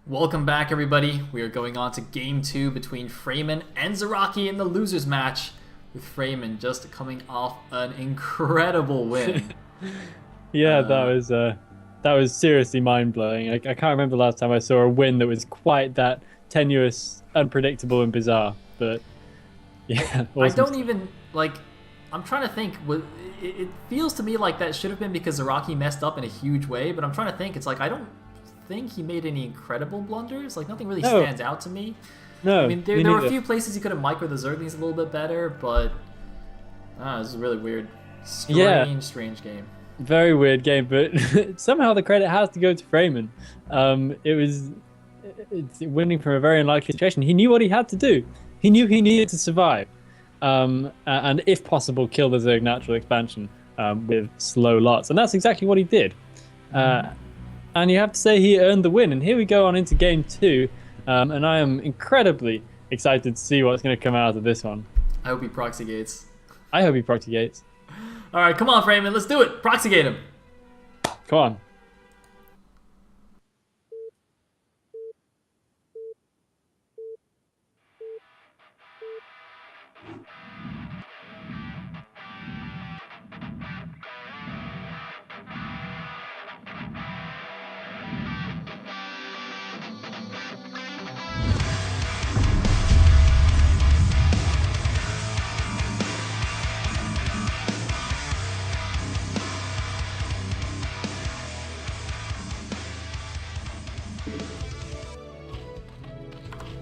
Welcome back, everybody. We are going on to game 2 between Freeman and Zaraki in the losers match, with Freeman just coming off an incredible win. Yeah, that was seriously mind blowing. I can't remember last time I saw a win that was quite that tenuous, unpredictable, and bizarre. But yeah, I awesome. don't even like. I'm trying to think. It feels to me like that should have been because Zaraki messed up in a huge way, but I'm trying to think. It's like I don't think he made any incredible blunders. Like nothing really No, stands out to me. I no, mean, me there were a neither. few places he could have microed the Zerglings a little bit better, but this is really weird. Yeah, Strange game. very weird game, but somehow the credit has to go to Freeman. It's winning from a very unlikely situation. He knew what he had to do. He knew he needed to survive, and if possible, kill the Zerg natural expansion with slow lots, and that's exactly what he did. And you have to say he earned the win. And here we go on into game 2, and I am incredibly excited to see what's going to come out of this one. I hope he proxy gates. I hope he proxy gates. All right, come on, Freeman, let's do it. Proxy gate him. Come on.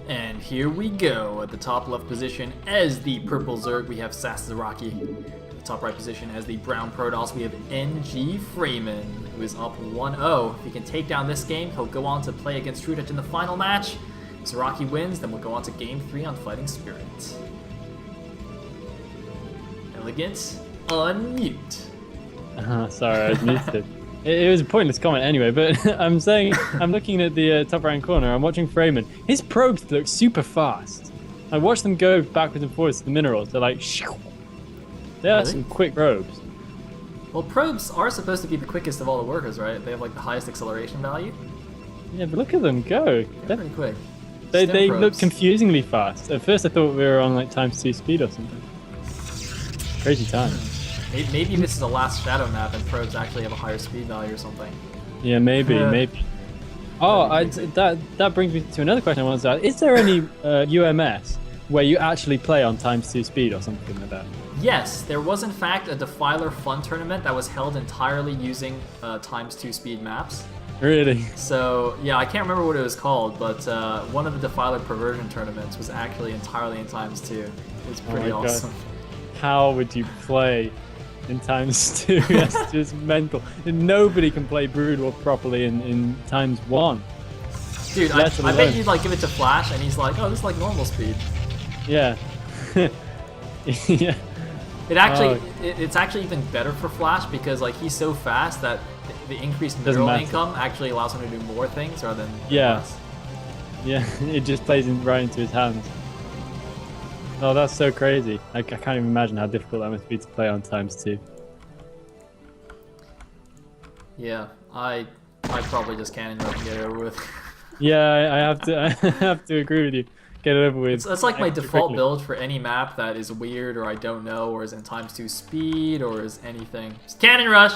And here we go. At the top left position as the purple Zerg, we have Zaraki. At the top right position as the brown Protoss, we have NG Freeman, who is up 1-0. If he can take down this game, he'll go on to play against Trudich in the final match. If Zaraki wins, then we'll go on to game 3 on Fighting Spirit. Elegant, unmute. Sorry, I was muted. It was a pointless comment anyway, but I'm saying, I'm looking at the top right corner, I'm watching Freeman. His probes look super fast. I watch them go backwards and forwards to the minerals. They're like, shoo. They are Really? some quick probes. Well, probes are supposed to be the quickest of all the workers, right? They have like the highest acceleration value. Yeah, but look at them go. They're pretty quick. They STEM look probes. confusingly fast. At first I thought we were on like ×2 speed or something. Crazy time. Maybe this is a last shadow map and probes actually have a higher speed value or something. Yeah, maybe, Yeah. maybe. Oh, That'd be that brings me to another question I wanted to ask. Is there any UMS where you actually play on ×2 speed or something like that? Yes, there was in fact a Defiler Fun tournament that was held entirely using ×2 speed maps. Really? So yeah, I can't remember what it was called, but one of the Defiler Perversion tournaments was actually entirely in ×2. It was pretty my God. awesome. How would you play in ×2? That's just mental. And nobody can play Brood War properly in ×1. Dude, Let I bet alone- you'd like give it to Flash and he's like, oh, this is like normal speed. Yeah. Yeah. It actually, Oh. it's actually even better for Flash because like he's so fast that the increased Doesn't mineral matter. income actually allows him to do more things rather than Yeah. less. Yeah, it just plays right into his hands. Oh, that's so crazy. I can't even imagine how difficult that must be to play on ×2. Yeah, I probably just can't and get it over with. Yeah, I have to. I have to agree with you. Get it over with. That's like my extra default quickly. build for any map that is weird or I don't know or is in ×2 speed or is anything. Just Cannon Rush!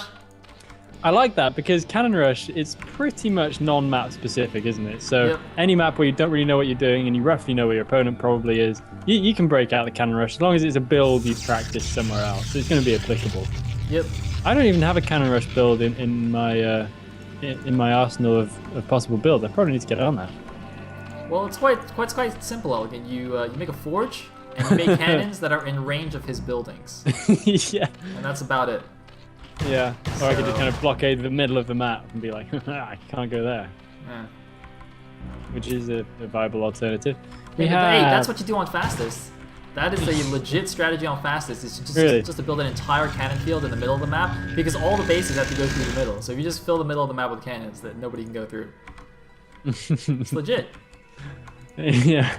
I like that because Cannon Rush is pretty much non-map specific, isn't it? So Yep. any map where you don't really know what you're doing and you roughly know where your opponent probably is, you can break out the Cannon Rush as long as it's a build you've practiced somewhere else. So it's going to be applicable. Yep. I don't even have a Cannon Rush build in my arsenal of possible builds. I probably need to get on that. Well, it's quite simple, Elegant. You make a forge and you make cannons that are in range of his buildings, Yeah. and that's about it. Yeah, or I could just So- kind of blockade the middle of the map and be like, I can't go there, Yeah. which is a viable alternative. Hey, that's what you do on fastest. That is a legit strategy on fastest. Is just Really? just to build an entire cannon field in the middle of the map because all the bases have to go through the middle. So if you just fill the middle of the map with cannons, that nobody can go through. It's legit. Yeah,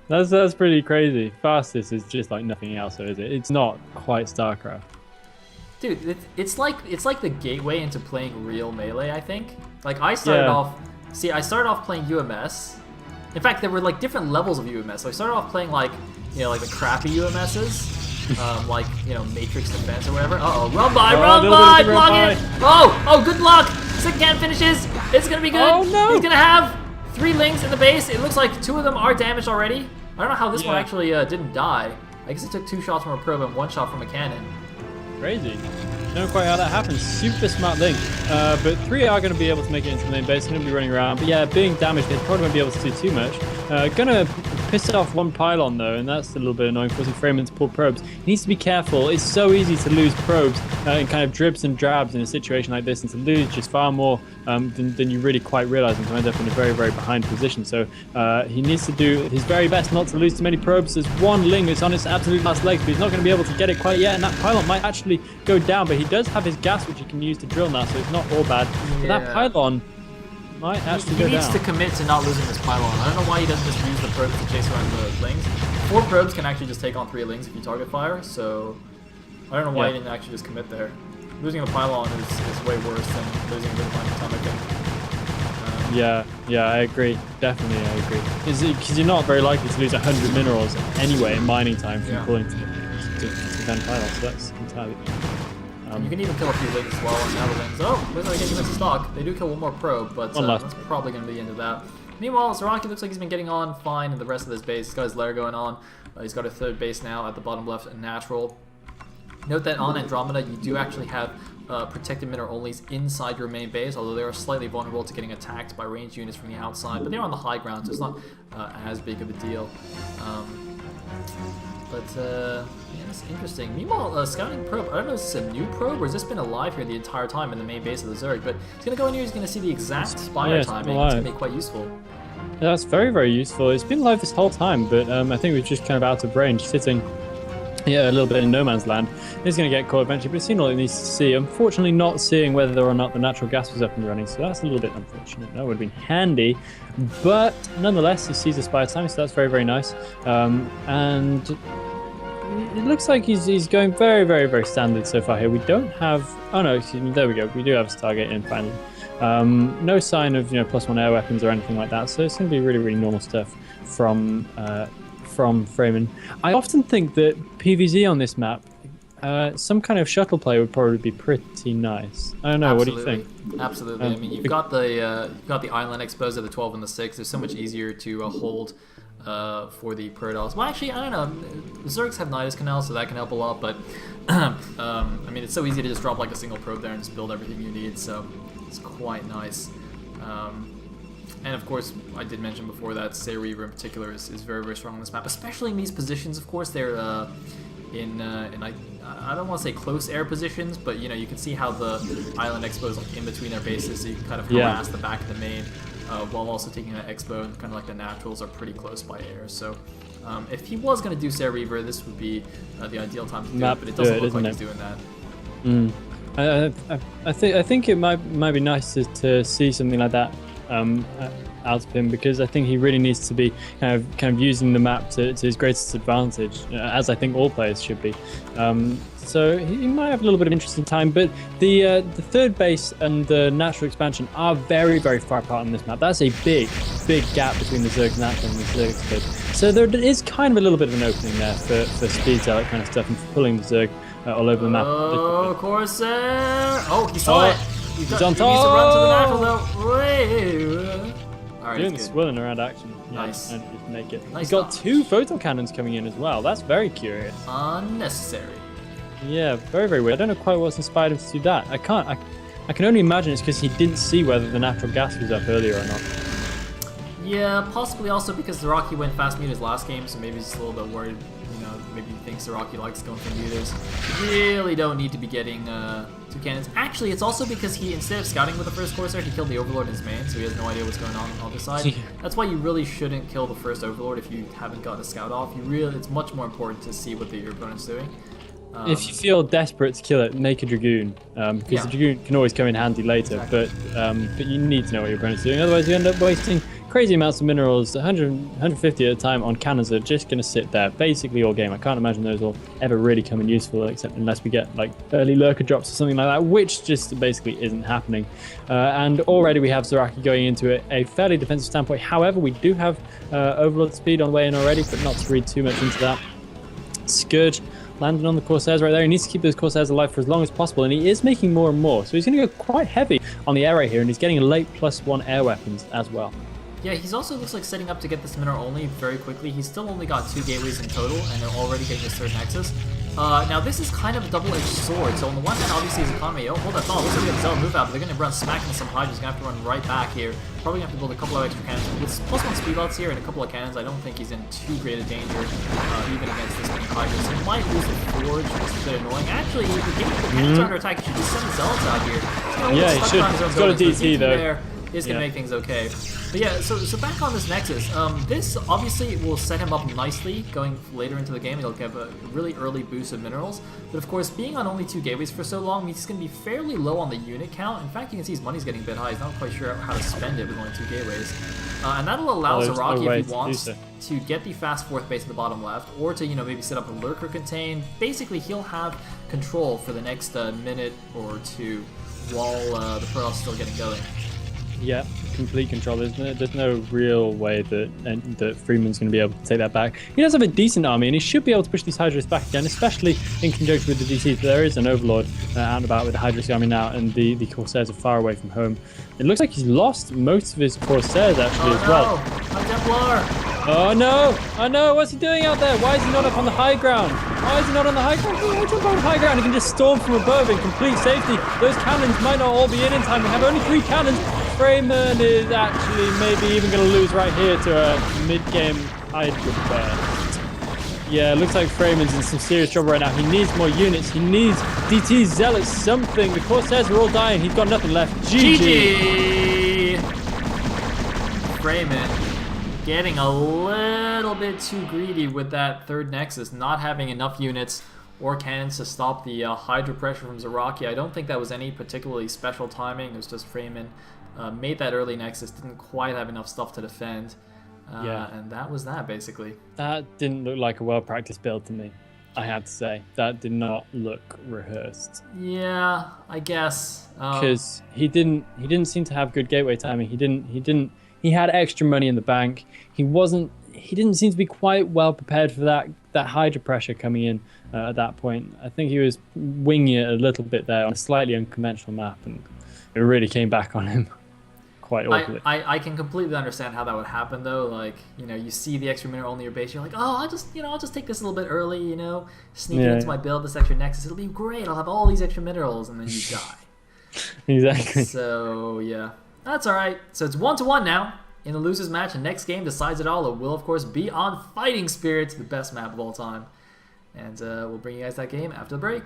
that's pretty crazy. Fastest is just like nothing else, though, is it? It's not quite StarCraft. Dude, it's like the gateway into playing real melee, I think. Like I started Yeah. off See, I started off playing UMS. In fact, there were like different levels of UMS. So I started off playing like, you know, like the crappy UMSs. Like, you know, Matrix Defense or whatever. Uh-oh, run by, block it! Oh, good luck! Sickcan finishes! It's gonna be good! Oh, no. He's gonna have 3 Lings in the base. It looks like 2 of them are damaged already. I don't know how this one actually didn't die. I guess it took 2 shots from a probe and 1 shot from a cannon. Crazy. Don't know quite how that happens. Super smart Link. But 3 are going to be able to make it into the main base. They're going to be running around. But yeah, being damaged, they probably won't be able to do too much. Gonna piss off 1 pylon though, and that's a little bit annoying, forcing Freeman to pull probes. He needs to be careful. It's so easy to lose probes in kind of dribs and drabs in a situation like this, and to lose just far more than you really quite realize, and to end up in a very, very behind position. So he needs to do his very best not to lose too many probes. There's 1 Ling that's on its absolute last legs, but he's not going to be able to get it quite yet, and that pylon might actually go down, but he does have his gas, which he can use to drill now, so it's not all bad. But that pylon might actually go down. He needs to commit to not losing this pylon. I don't know why he doesn't just use the probes to chase around the Lings. 4 probes can actually just take on 3 Lings if you target fire, so I don't know why he didn't actually just commit there. Losing the pylon is way worse than losing a bit of time, I think. Yeah, I agree. Definitely, I agree. Because you're not very likely to lose 100 minerals anyway in mining time from pulling to defend pylons, so that's entirely... you can even kill a few Lings as well, and now the Lings... Oh, looks like getting into stock. They do kill 1 more probe, but that's probably going to be the end of that. Meanwhile, Zaraki looks like he's been getting on fine in the rest of this base. He's got his lair going on. He's got a 3rd base now at the bottom left, a natural. Note that on Andromeda, you do actually have protected mineral onlys inside your main base, although they are slightly vulnerable to getting attacked by ranged units from the outside, but they're on the high ground, so it's not as big of a deal. Yeah, that's interesting. Meanwhile, scouting probe, I don't know if this is a new probe or has this been alive here the entire time in the main base of the Zerg, but he's going to go in here, he's going to see the exact spire timing. It's going to be quite useful. Yeah, that's very, very useful. It's been alive this whole time, but I think we're just kind of out of range, sitting a little bit in no man's land. He's going to get caught eventually, but he's seen all he needs to see. Unfortunately, not seeing whether or not the natural gas was up and running, so that's a little bit unfortunate. That would have been handy, but nonetheless, he sees the spire timing, so that's very, very nice. And it looks like he's going very, very, very standard so far here. We don't have... Oh no, excuse me, there we go. We do have a Stargate in finally. No sign of, +1 air weapons or anything like that, so it's going to be really, really normal stuff from Freeman. I often think that PvZ on this map, some kind of shuttle play would probably be pretty nice. I don't know. Absolutely. What do you think? Absolutely. I mean, you've got the island exposed at the 12 and the 6. It's so much easier to hold for the Protoss. Well, actually, I don't know. Zergs have Nidus Canal, so that can help a lot. But I mean, it's so easy to just drop like a single probe there and just build everything you need. So it's quite nice. And of course, I did mention before that Sayer Reaver in particular is very, very strong on this map, especially in these positions. Of course, they're in I don't want to say close air positions, but you can see how the island expo is like in between their bases, so you can kind of harass the back of the main while also taking that expo, and kind of like the naturals are pretty close by air. So if he was going to do Sayer Reaver, this would be the ideal time to do it, but it doesn't look like he's doing that. I think it might be nice to see something like that out of him, because I think he really needs to be kind of using the map to his greatest advantage, as I think all players should be. So he might have a little bit of interesting time, but the 3rd base and the natural expansion are very, very far apart on this map. That's a big gap between the Zerg's natural and the Zerg's speed. So there is kind of a little bit of an opening there for speed, that kind of stuff, and for pulling the Zerg all over the map. Oh, Corsair! Oh, he saw it! He's on top! He needs to run to the natural though. Wait. All right, doing the swirling around action. Nice. And just make it. Nice. He's got 2 photon cannons coming in as well. That's very curious. Unnecessary. Yeah, very, very weird. I don't know quite what's inspired him to do that. I can only imagine it's because he didn't see whether the natural gas was up earlier or not. Yeah, possibly also because Zaraki went fast mute his last game, so maybe he's just a little bit worried. Maybe he thinks Zaraki likes going for mutas. Really don't need to be getting 2 cannons. Actually, it's also because he, instead of scouting with the first Corsair, he killed the Overlord in his main, so he has no idea what's going on the other side. That's why you really shouldn't kill the first Overlord if you haven't got a scout off. It's much more important to see what your opponent's doing. If you feel desperate to kill it, make a Dragoon, because the Dragoon can always come in handy later, but you need to know what your opponent's doing, otherwise you end up wasting crazy amounts of minerals, 100, 150 at a time on cannons that are just going to sit there basically all game. I can't imagine those will ever really come in useful, except unless we get like early lurker drops or something like that, which just basically isn't happening. And already we have Zaraki going into a fairly defensive standpoint. However, we do have Overlord speed on the way in already, but not to read too much into that. Scourge landing on the Corsairs right there. He needs to keep those Corsairs alive for as long as possible, and he is making more and more. So he's going to go quite heavy on the air right here, and he's getting a late +1 air weapons as well. Yeah, he's also looks like setting up to get this mineral only very quickly. He's still only got 2 gateways in total, and they're already getting his 3rd Nexus. Now this is kind of a double-edged sword. So on the one hand, obviously his economy, oh, hold that thought, looks like we have Zell move out, but they're going to run smack into some Hydras. Going to have to run right back here. Probably going to have to build a couple of extra cannons. With +1 speed outs here and a couple of cannons, I don't think he's in too great a danger, even against this many Hydras. He might lose the Forge, which is a bit annoying. Actually, if the cannons are under attack, he should just send the Zealots out here. Yeah, he should. He's got a DT though. Is going to make things okay. But yeah, so back on this Nexus, this obviously will set him up nicely going later into the game. He'll get a really early boost of minerals. But of course, being on only 2 gateways for so long means he's going to be fairly low on the unit count. In fact, you can see his money's getting a bit high. He's not quite sure how to spend it with only 2 gateways. And that'll allow Zaraki, if he wants, to get the fast 4th base in the bottom left, or to, maybe set up a lurker contain. Basically, he'll have control for the next minute or 2 while the Protoss is still getting going. Yeah, complete control. There's no real way that Freeman's going to be able to take that back. He does have a decent army, and he should be able to push these Hydras back again, especially in conjunction with the DCs. But there is an Overlord out and about with the Hydras army now, and the Corsairs are far away from home. It looks like he's lost most of his Corsairs actually as well. My Templar! Oh no! Oh no! What's he doing out there? Why is he not up on the high ground? Why is he not on the high ground? He jump on the high ground. He can just storm from above in complete safety. Those cannons might not all be in time. We have only 3 cannons. Freeman is actually maybe even going to lose right here to a mid-game Hydra burst. Yeah, looks like Freeman's in some serious trouble right now. He needs more units. He needs DT, Zealots, something. The Corsairs are all dying. He's got nothing left. GG! Freeman getting a little bit too greedy with that 3rd Nexus, not having enough units or cannons to stop the Hydra pressure from Zaraki. I don't think that was any particularly special timing. It was just Freeman made that early Nexus, didn't quite have enough stuff to defend. And that was that, basically. That didn't look like a well-practiced build to me, I have to say. That did not look rehearsed. Yeah, I guess. Because he didn't seem to have good gateway timing. He had extra money in the bank. He didn't seem to be quite well prepared for that Hydra pressure coming in at that point. I think he was winging it a little bit there on a slightly unconventional map, and it really came back on him quite awfully. I can completely understand how that would happen though. Like, you see the extra mineral on your base, you're like, oh, I'll just take this a little bit early, sneak it into my build, this extra Nexus, it'll be great, I'll have all these extra minerals, and then you die. Exactly. So yeah, that's alright. So it's 1-1 now in the losers match, and next game decides it all. It will of course be on Fighting Spirits, the best map of all time. And we'll bring you guys that game after the break.